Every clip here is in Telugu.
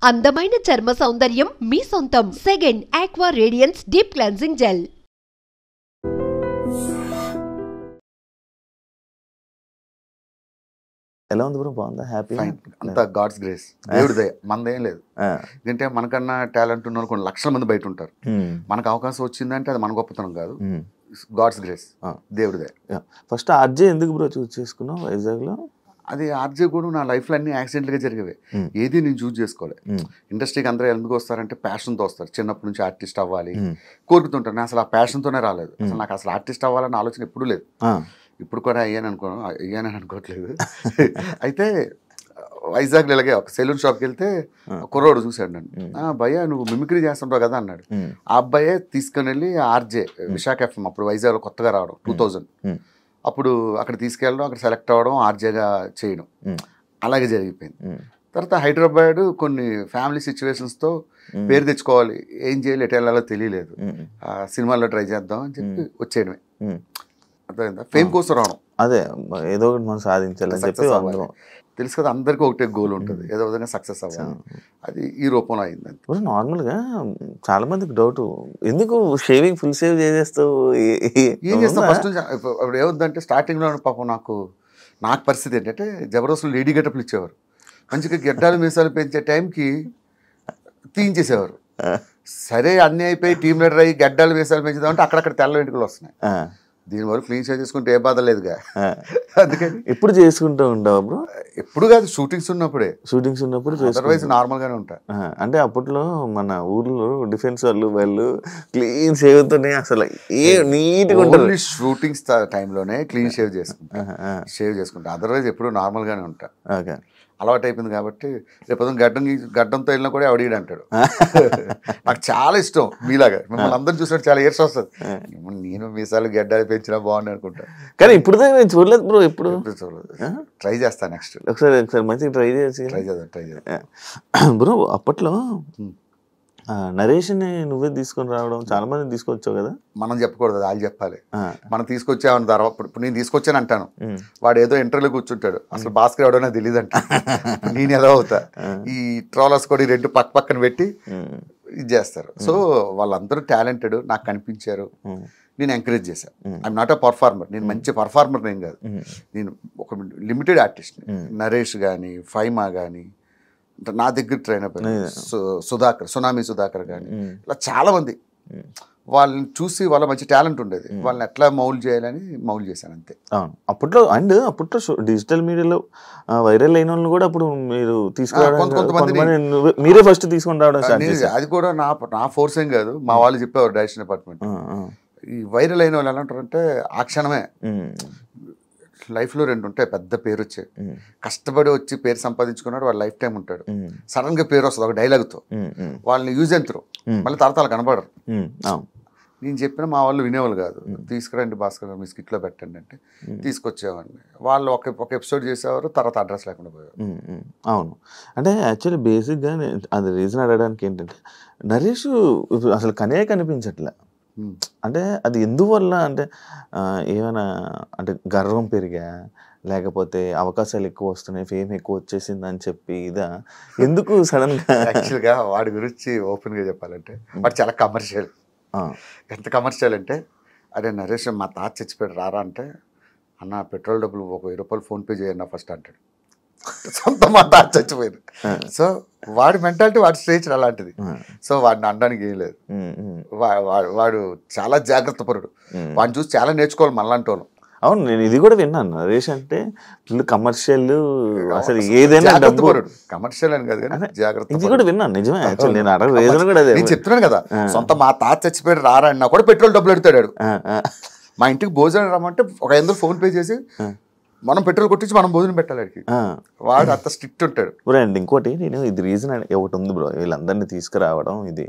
అందమైన చర్మ సౌందర్యం మీ సొంతం. Second aqua radiance deep cleansing gel. ఎలా ఉంది బ్రో? బాగుందా? హ్యాపీ? అంత గాడ్స్ గ్రేస్, దేవుడిదే, మనదేం లేదు. ఎందుకంటే మనకన్నా టాలెంట్ ఉన్న కొన్ని లక్షల మంది బయట ఉంటారు. మనకు అవకాశం వచ్చిందంటే అది మన గొప్పతనం కాదు, గాడ్స్ గ్రేస్, దేవుడిదే. ఫస్ట్ ఆర్జే ఎందుకు బ్రో చూస్ చేసుకున్నావు వైజాగ్లో? అది ఆర్జే కూడా నా లైఫ్లో అన్ని యాక్సిడెంట్గా జరిగేవే. ఏది నేను చూస్ చేసుకోలే. ఇండస్ట్రీకి అందరూ ఎందుకు వస్తారంటే ప్యాషన్తో వస్తారు. చిన్నప్పటి నుంచి ఆర్టిస్ట్ అవ్వాలి కోరుకుతుంటాను. నేను అసలు ఆ ప్యాషన్తోనే రాలేదు. అసలు నాకు అసలు ఆర్టిస్ట్ అవ్వాలన్న ఆలోచన ఎప్పుడూ లేదు. ఇప్పుడు కూడా అయ్యానని అనుకోవట్లేదు. అయితే వైజాగ్లో ఇలాగే ఒక సెలూన్ షాప్కి వెళ్తే కుర్రోడు చూశాడు నన్ను. భయ్యా నువ్వు మిమిక్రీ చేస్తుంటావు కదా అన్నాడు. ఆ అబ్బాయే తీసుకుని వెళ్ళి ఆర్జే విశాఖ ఎఫ్ఎం, అప్పుడు వైజాగ్లో కొత్తగా రావడం 2000, అప్పుడు అక్కడ తీసుకెళ్ళడం, అక్కడ సెలెక్ట్ అవ్వడం, ఆర్జేగా చేయడం, అలాగే జరిగిపోయింది. తర్వాత హైదరాబాద్ కొన్ని ఫ్యామిలీ సిచ్యువేషన్స్తో పేరు తెచ్చుకోవాలి, ఏం చేయాలి, ఎటు వెళ్ళాలో తెలియలేదు. సినిమాల్లో ట్రై చేద్దాం అని చెప్పి వచ్చేయడమే. అర్థమైందా? ఫేమ్ కోసం రావడం, అదే ఏదో ఒకటి మనం సాధించాలని చెప్పి తెలుసు కదా, అందరికీ ఒకటే గోల్ ఉంటుంది, ఏదో విధంగా సక్సెస్ అవ్వాలి. అది ఈ రూపంలో అయింది. నార్మల్గా చాలా మందికి డౌట్, ఎందుకు షేవింగ్ ఫుల్ షేవ్ చేసేస్తావు, ఏం చేస్తాం? ఫస్ట్ అప్పుడు ఏమవుతుందంటే స్టార్టింగ్లో పాపం నాకు పరిస్థితి ఏంటంటే జబర్దస్త్లో లేడీ గెటప్లు ఇచ్చేవారు. మంచిగా గెడ్డాలు మీసాలు పెంచే టైంకి తీయించేసేవారు. సరే అన్నీ అయిపోయి టీమ్ లీడర్ అయ్యి గడ్డాలు మీసాలు పెంచుదామంటే అక్కడక్కడ తెల్ల వెంట్రుకలు వస్తున్నాయి. దీనివల్ల క్లీన్ షేవ్ చేసుకుంటే ఏ బాధ లేదుగా. అందుకని ఎప్పుడు చేసుకుంటూ ఉంటావు బ్రో? ఎప్పుడు కాదు, షూటింగ్స్ ఉన్నప్పుడు అదర్వైజ్ నార్మల్గానే ఉంటా. అంటే అప్పట్లో మన ఊర్లో డిఫెన్స్ వాళ్ళు క్లీన్ షేవ్తోనే అసలు నీట్గా ఉంటుంది. షూటింగ్స్ టైంలోనే క్లీన్ షేవ్ చేసుకుంటా, అదర్వైజ్ ఎప్పుడు నార్మల్గానే ఉంటా. అలవాటు అయిపోయింది కాబట్టి రేపు గడ్డంతో వెళ్ళినా కూడా అడిగాడు అంటాడు. నాకు చాలా ఇష్టం మీలాగా, మిమ్మల్ని అందరూ చూసినట్టు చాలా ఏర్స్ వస్తుంది. నేను మీసాలు గడ్డాలు పెంచినా బాగుంది అనుకుంటా, కానీ ఇప్పుడు చూడలేదు బ్రో. ఎప్పుడు చూడలేదు. ట్రై చేస్తాను నెక్స్ట్. ఒకసారి మంచిగా ట్రై చేద్దాం బ్రో. అప్పట్లో నరేష్ని నువ్వే తీసుకొని రావడం, చాలా మంది తీసుకొచ్చావు కదా. మనం చెప్పకూడదు, వాళ్ళు చెప్పాలి. మనం తీసుకొచ్చామని తర్వాత ఇప్పుడు నేను తీసుకొచ్చాను అంటాను, వాడు ఏదో ఇంటర్వ్యూలో కూర్చుంటాడు, అసలు భాస్కర్ ఎవడో నాకు తెలియదు అంట. నేను ఎలా అవుతా? ఈ ట్రోలర్స్ కూడా రెండు పక్కన పెట్టి ఇది చేస్తారు. సో వాళ్ళందరూ టాలెంటెడ్ నాకు కనిపించారు, నేను ఎంకరేజ్ చేశాను. ఐఎమ్ నాట్ అ పర్ఫార్మర్, నేను మంచి పర్ఫార్మర్ ఏం కాదు, నేను ఒక లిమిటెడ్ ఆర్టిస్ట్. నరేష్ కానీ ఫైమా కానీ నా దగ్గర ట్రైన్ అయిపోయింది, సునామీ సుధాకర్ కానీ ఇలా చాలా మంది. వాళ్ళని చూసి వాళ్ళ మంచి టాలెంట్ ఉండేది, వాళ్ళని ఎట్లా మౌల్డ్ చేయాలని మౌల్డ్ చేశాను అంతే. అప్పట్లో డిజిటల్ మీడియాలో వైరల్ అయిన వాళ్ళని కూడా అప్పుడు మీరు తీసుకురావడం, మీరే ఫస్ట్ తీసుకొని రావడం. అది కూడా నా ఫోర్స్ ఏం కాదు, మా వాళ్ళు చెప్పేవారు డైరెక్షన్ డిపార్ట్మెంట్. ఈ వైరల్ అయిన వాళ్ళు ఎలా ఉంటారంటే ఆ క్షణమే లైఫ్లో రెండు ఉంటాయి, పెద్ద పేరు వచ్చాయి, కష్టపడి వచ్చి పేరు సంపాదించుకున్నాడు, వాడు లైఫ్ టైం ఉంటాడు. సడన్ గా పేరు వస్తుంది ఒక డైలాగ్తో, వాళ్ళని యూజ్ ఎంతరు మళ్ళీ తరతాలు కనబడరు. నేను చెప్పిన మా వాళ్ళు వినేవాళ్ళు కాదు. తీసుకురండి భాస్కర్ గారు, మీ స్కిట్లో పెట్టండి అంటే తీసుకొచ్చేవాడిని. వాళ్ళు ఒక ఎపిసోడ్ చేసేవారు, తర్వాత అడ్రస్ లేకుండా పోయేవారు. అవును, అంటే యాక్చువల్లీ బేసిక్గా అది రీజన్ అడగడానికి ఏంటంటే, నరేష్ అసలు కనిపించట్లే. అంటే అది ఎందువల్ల అంటే ఏమైనా అంటే గర్వం పెరిగా, లేకపోతే అవకాశాలు ఎక్కువ వస్తున్నాయి, ఫేమ్ ఎక్కువ వచ్చేసింది అని చెప్పి ఇదా, ఎందుకు సడన్ గా? యాక్చువల్గా వాడి గురించి ఓపెన్ గా చెప్పాలంటే వాడు చాలా కమర్షియల్. ఎంత కమర్షియల్ అంటే, అరే నరేష్ మా తాత చచ్చిపోయాడు రారా అంటే, అన్న పెట్రోల్ డబ్బులు ఒక 1000 రూపాయలు ఫోన్పే చేయన్న ఫస్ట్ అంటాడు. సొంత మా తాత చచ్చిపోయింది. సో వాడి మెంటాలిటీ, వాడి స్టేజ్ అలాంటిది. సో వాడిని అనడానికి ఏం లేదు. వాడు చాలా జాగ్రత్త పరుడు, వాడిని చూసి చాలా నేర్చుకోవాలి మనలాంటి వాళ్ళు. అవును, నేను ఇది కూడా విన్నాను, నరేష్ అంటే ఫుల్ కమర్షియల్, అసలు ఏదైనా కమర్షియల్ అని కాదు కానీ జాగ్రత్త. ఇది కూడా విన్నాను, నిజమే. నేను చెప్తున్నాను కదా, సొంత మా తాత చచ్చిపోయాడు రారా అన్నా కూడా పెట్రోల్ డబ్బులు ఎడతాడు. మా ఇంటికి భోజనం రమ్మంటే ఒక 500 ఫోన్ పే చేసి మనం పెట్రోల్ కొట్టించి మనం భోజనం పెట్టాలి. వాడు అంత స్ట్రిక్ట్ ఉంటాడు. అండ్ ఇంకోటి, నేను ఇది రీజన్ ఒకటి ఉంది బ్రో, వీళ్ళందరినీ తీసుకురావడం ఇది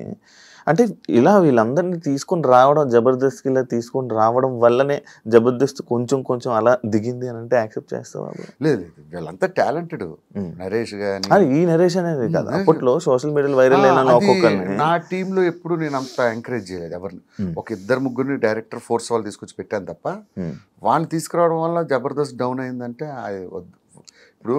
అంటే, ఇలా వీళ్ళందరినీ తీసుకొని రావడం, జబర్దస్త్కి ఇలా తీసుకొని రావడం వల్లనే జబర్దస్త్ కొంచెం అలా దిగింది అని అంటే యాక్సెప్ట్ చేస్తావా? లేదు, వీళ్ళంతా టాలెంటెడ్. నరేష్ గానీ, ఈ నరేష్ అనేది కదా అప్పట్లో సోషల్ మీడియాలో వైరల్ అయిన ఒక్కొక్కరిని. నా టీంలో ఎప్పుడు నేను అంత ఎంకరేజ్ చేయలేదు ఎవరిని. ఒక 2-3 డైరెక్టర్ ఫోర్స్ వాళ్ళు తీసుకొచ్చి పెట్టాను తప్ప, వాళ్ళని తీసుకురావడం వల్ల జబర్దస్త్ డౌన్ అయిందంటే ఇప్పుడు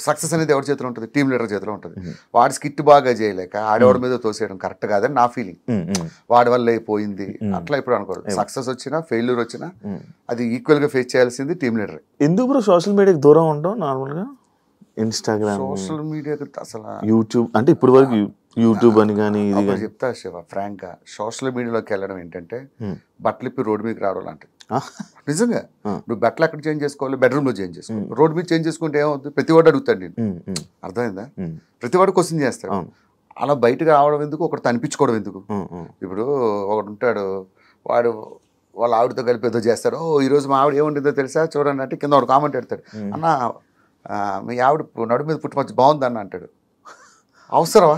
సక్సెస్ అనేది ఎవరి చేతిలో ఉంటుంది, టీమ్ లీడర్ చేతిలో ఉంటుంది. వాడి స్కిట్ బాగా చేయలేక ఆడవాడి మీద తోసేయడం కరెక్ట్ కాదని నా ఫీలింగ్. వాడి వల్ల పోయింది అట్లా ఇప్పుడు అనుకోరు. సక్సెస్ వచ్చినా ఫెయిల్యూర్ వచ్చినా అది ఈక్వల్ గా ఫేస్ చేయాల్సింది టీమ్ లీడర్. ఎందుకు బ్రో సోషల్ మీడియాకి దూరం ఉంటాం నార్మల్ గా? ఇన్స్టాగ్రామ్, సోషల్ మీడియా అసలు యూట్యూబ్ అంటే ఇప్పుడు వరకు యూట్యూబ్ అని కానీ ఇది కానీ చెప్తా శివ ఫ్రాంక్ గా, సోషల్ మీడియాలోకి వెళ్ళడం ఏంటంటే బట్టలు ఇప్పి రోడ్డు మీదకి రావడం లాంటిది. నిజంగా నువ్వు బట్టలు ఎక్కడ చేంజ్ చేసుకోవాలి, బెడ్రూమ్ లో చేంజ్ చేసుకోవాలి. రోడ్డు మీద చేంజ్ చేసుకుంటే ఏమవుతుంది, ప్రతి వాడు అడుగుతాడు నేను. అర్థమైందా? ప్రతి వాడు క్వశ్చన్ చేస్తాడు. అలా బయటకు రావడం ఎందుకు, ఒకటి అనిపించుకోవడం ఎందుకు? ఇప్పుడు ఒకడు ఉంటాడు, వాడు వాళ్ళ ఆవిడతో కలిపి ఏదో చేస్తాడు. ఈరోజు మా ఆవిడ ఏముంటుందో తెలుసా చూడండి అంటే కింద వాడు కామెంట్ పెడతాడు, అన్న మీ ఆవిడ నడుము మీద పుట్టి మంచి బాగుందన్న అంటాడు. అవసరమా?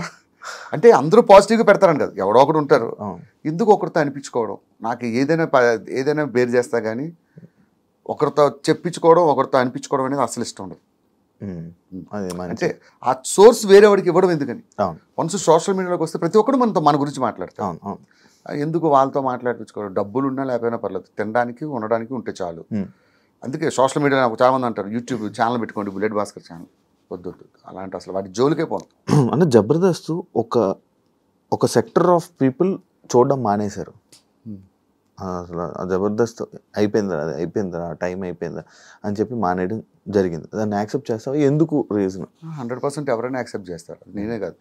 అంటే అందరూ పాజిటివ్గా పెడతారని కదా, ఎవడో ఒకడు ఉంటారు. ఎందుకు ఒకరితో అనిపించుకోవడం? నాకు ఏదైనా బేర్ చేస్తా కానీ ఒకరితో చెప్పించుకోవడం, ఒకరితో అనిపించుకోవడం అనేది అసలు ఇష్టం ఉండదు. అంటే ఆ సోర్స్ వేరే వాడికి ఇవ్వడం ఎందుకని. వన్స్ సోషల్ మీడియాలోకి వస్తే ప్రతి ఒక్కరు మన గురించి మాట్లాడతాం. ఎందుకు వాళ్ళతో మాట్లాడించుకోవడం? డబ్బులు ఉన్నా లేకపోయినా పర్లేదు, తినడానికి ఉండడానికి ఉంటే చాలు. అందుకే సోషల్ మీడియా చాలా మంది అంటారు యూట్యూబ్ ఛానల్ పెట్టుకోండి, బుల్లెట్ భాస్కర్ ఛానల్. వద్దు అలాంటి అసలు వాటి జోలికే పోను. అంటే జబర్దస్త్ ఒక సెక్టర్ ఆఫ్ పీపుల్ చూడడం మానేశారు. అసలు జబర్దస్త్ అయిపోయిందా టైం అయిపోయిందా అని చెప్పి మానేయడం జరిగింది. దాన్ని యాక్సెప్ట్ చేస్తావా? ఎందుకు రీజన్? 100% ఎవరైనా యాక్సెప్ట్ చేస్తారు, నేనే కాదు.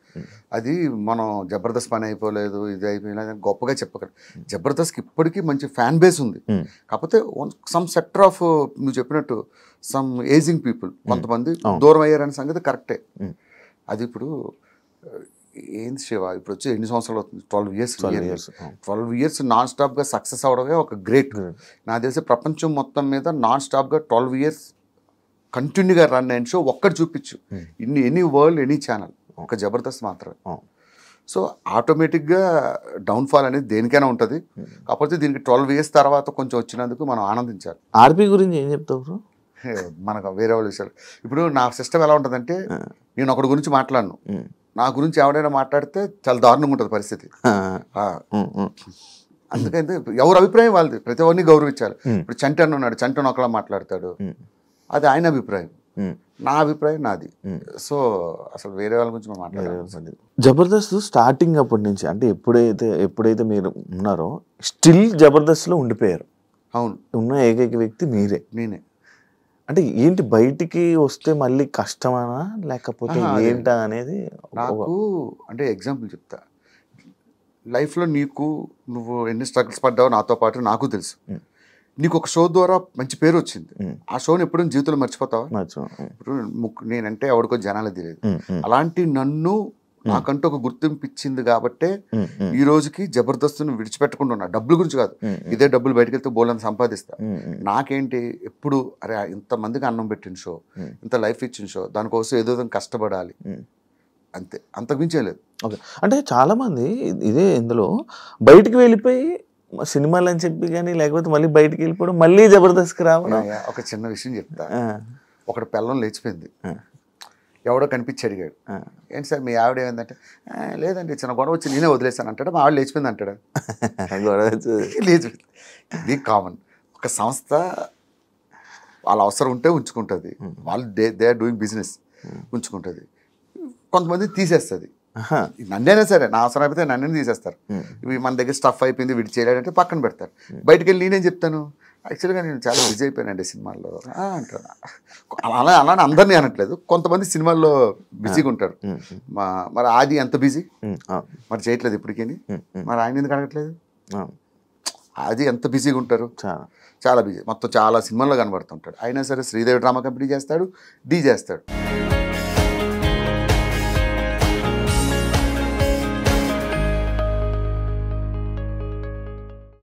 అది మనం జబర్దస్త్ పని అయిపోలేదు, ఇది అయిపోయినా గొప్పగా చెప్పగలరు. జబర్దస్త్కి ఇప్పటికీ మంచి ఫ్యాన్ బేస్ ఉంది. కాకపోతే సమ్ సెక్టర్ ఆఫ్ నువ్వు చెప్పినట్టు సమ్ ఏజింగ్ పీపుల్ కొంతమంది దూరం అయ్యారనే సంగతి కరెక్టే. అది ఇప్పుడు ఏంది శివ, ఇప్పుడు వచ్చి ఎన్ని సంవత్సరాలు అవుతుంది? 12 years. 12 years నాన్ స్టాప్గా సక్సెస్ అవడమే ఒక గ్రేట్. నాకు తెలిసి ప్రపంచం మొత్తం మీద నాన్ స్టాప్గా 12 years కంటిన్యూగా రన్ అయిన షో ఒక్కటి చూపించు, ఎనీ వరల్డ్ ఎనీ ఛానల్, ఒక జబర్దస్త్ మాత్రమే. సో ఆటోమేటిక్గా డౌన్ఫాల్ అనేది దేనికైనా ఉంటుంది. కాకపోతే దీనికి 12 years తర్వాత కొంచెం వచ్చినందుకు మనం ఆనందించాలి. ఆర్పీ గురించి ఏం చెప్తావు బ్రో? మనకు వేరే వాళ్ళ విషయాలు. ఇప్పుడు నా సిస్టమ్ ఎలా ఉంటుందంటే, నేను ఒకటి గురించి మాట్లాడను, నా గురించి ఎవరైనా మాట్లాడితే చాలా దారుణంగా ఉంటుంది పరిస్థితి. అందుకని ఎవరి అభిప్రాయం వాళ్ళది, ప్రతి ఒక్కరిని గౌరవించాలి. ఇప్పుడు చంటి అన్న ఉన్నాడు, చంటి ఒకలా మాట్లాడతాడు, అది ఆయన అభిప్రాయం, నా అభిప్రాయం నాది. సో అసలు వేరే వాళ్ళ గురించి మనం మాట్లాడాలి. జబర్దస్త్ స్టార్టింగ్ అప్పటి నుంచి అంటే ఎప్పుడైతే మీరు ఉన్నారో స్టిల్ జబర్దస్త్లో ఉండిపోయారు. అవును, ఉన్న ఏకైక వ్యక్తి మీరే. నేనే. అంటే ఏంటి బయటికి వస్తే మళ్ళీ కష్టమనా లేకపోతే ఏంటా అనేది? నాకు అంటే ఎగ్జాంపుల్ చెప్తా. లైఫ్లో నువ్వు ఎన్ని స్ట్రగుల్స్ పడ్డావో నాతో పాటు నాకు తెలుసు. నీకు ఒక షో ద్వారా మంచి పేరు వచ్చింది, ఆ షోని ఎప్పుడైనా జీవితంలో మర్చిపోతావా? ఇప్పుడు నేనంటే ఎవరికో జనాలు తెలియదు, అలాంటి నన్ను నాకంటూ ఒక గుర్తింపు ఇచ్చింది కాబట్టే ఈ రోజుకి జబర్దస్త్ను విడిచిపెట్టకుండా ఉన్నా. డబ్బుల గురించి కాదు, ఇదే డబ్బులు బయటకు వెళ్తే బోల్ని సంపాదిస్తా. నాకేంటి ఎప్పుడు అరే ఇంతమందికి అన్నం పెట్టిన షో, ఇంత లైఫ్ ఇచ్చిన షో, దానికోసం ఏదో కష్టపడాలి అంతే, అంతకుమించే లేదు. ఓకే, అంటే చాలా మంది ఇదే ఇందులో బయటికి వెళ్ళిపోయి సినిమాలు అని చెప్పి కానీ లేకపోతే మళ్ళీ బయటికి వెళ్ళిపోవడం, మళ్ళీ జబర్దస్త్కి రావడం. ఒక చిన్న విషయం చెప్తా. ఒకటి పెళ్ళం లేచిపోయింది, ఎవడో కనిపించి అడిగాడు, ఏంటి సార్ మీ ఆవిడ ఏమైందంటే, లేదండి చిన్న గొడవ వచ్చి నేనే వదిలేస్తాను అంటాడు. మా ఆవిడ లేచిపోయింది అంటాడు. గొడవ లేచిపోయింది, ఇది కామన్. ఒక సంస్థ వాళ్ళ అవసరం ఉంటే ఉంచుకుంటుంది, వాళ్ళు దే ఆర్ డూయింగ్ బిజినెస్ ఉంచుకుంటుంది. కొంతమంది తీసేస్తుంది, నన్నైనా సరే నా అవసరం అయిపోతే నన్ను తీసేస్తారు. ఇవి మన దగ్గర స్టఫ్ అయిపోయింది వీటి చేయలేదంటే పక్కన పెడతారు. బయటకు వెళ్ళి నేనేం చెప్తాను, యాక్చువల్గా నేను చాలా బిజీ అయిపోయానండి సినిమాల్లో అంటాను. అలానే అందరినీ అనట్లేదు, కొంతమంది సినిమాల్లో బిజీగా ఉంటారు. మరి ఆది ఎంత బిజీ, మరి చేయట్లేదు ఇప్పటికీ, మరి ఆయన ఎందుకు అడగట్లేదు? అది ఎంత బిజీగా ఉంటారు, చాలా బిజీ, మొత్తం చాలా సినిమాల్లో కనబడుతుంటాడు. అయినా సరే శ్రీదేవి డ్రామా కంపెనీ చేస్తాడు, డీ చేస్తాడు.